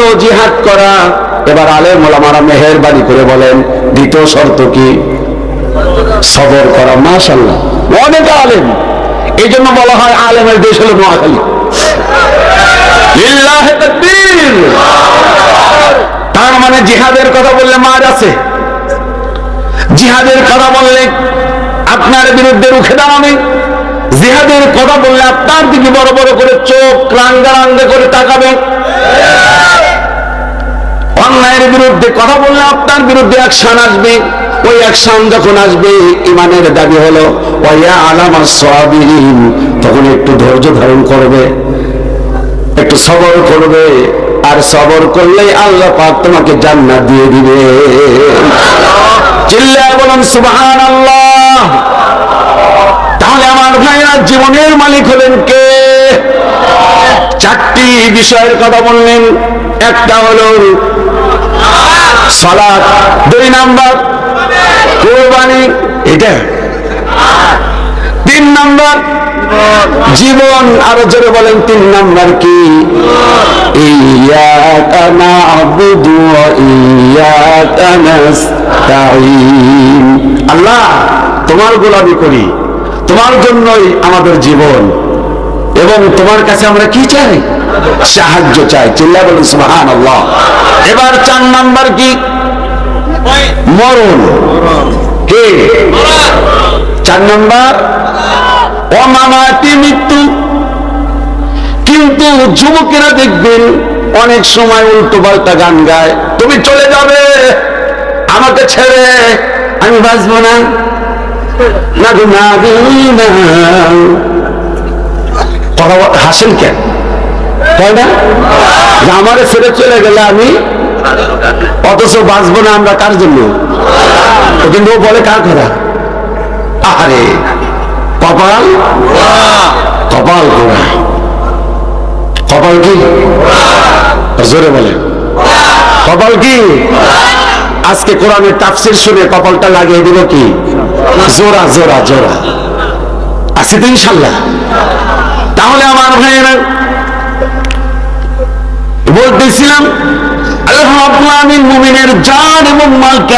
হলো জিহাদ করা। এবার আলেম ওলামারা মেহেরবানি করে বলেন দ্বিতীয় শর্ত কি? সবর করা। মাশাআল্লাহ, অনেক আলেম। এই জন্য বলা হয় আলেমের দেশ হলো নোয়াখালী। লিল্লাহি তাকবীর। তার মানে জিহাদের কথা বললে মার আছে, জিহাদের কথা বললে আপনার বিরুদ্ধে রুখে দাঁড়াবে, জিহাদের কথা বললে আপনার দিকে বড় বড় করে চোখ রাঙ্গা রাঙ্গা করে তাকাবে, অন্যায়ের বিরুদ্ধে কথা বললে আপনার বিরুদ্ধে অ্যাকশন আসবে। ওই অ্যাকশন যখন আসবে, ইমানের দাবি হলো ওয়া আলামাস সাবিরিন, তখন একটু ধৈর্য ধারণ করবে, একটু সবর করবে। আর সবর করলেই আল্লাহ পাক তোমাকে জান্নাত দিয়ে দিবে। চিল্লায়া বলুন সুবহানাল্লাহ। তাহলে আমার ভাইরা, জীবনের মালিক হলেন কে? চারটি বিষয়ের কথা বললেন। একটা হলো সালাত, 2 নাম্বার কুরবানি, এটা 3 নাম্বার জীবন। আরো জোরে বলেন 3 নাম্বার কি? ইয়্যাকা না'বুদু ওয়া ইয়্যাকা নাস্তাঈন। আল্লাহ, তোমার গোলামি করি, তোমার জন্যই আমাদের জীবন, এবং তোমার কাছে আমরা কি চাই? সাহায্য চাই। চিল্লায়া বলেন সুবহানাল্লাহ। এবার 4 নাম্বার কি? মরণ। কে? 4 নাম্বার অমামাতি, মৃত্যু। কিন্তু যুবকেরা দেখবেন অনেক সময় উল্টো পাল্টা গান গায়, তুমি চলে যাবে আমাকে ছেড়ে, আমি বাঁচবো না, না গো না গো না। কথা হাসেন কেন? তাই না? আমারে ছেড়ে চলে গেলে আমি, অথচ বাঁচবো না আমরা কার জন্য? কিন্তু ও বলে কার কথা? আরে কপাল, কপাল পোড়া। কপাল কি? জোরে বলে কপাল কি? আজকে কোরআনের তাফসীর শুনে কপালটা লাগিয়ে দিব কি? জোরা জোরা জোরা। আছে তো ইনশাআল্লাহ। তাহলে আমার ভাইয়েরা, বলতেছিলাম আল্লাহ রাব্বুল আলামিন মুমিনের জান এবং মালকে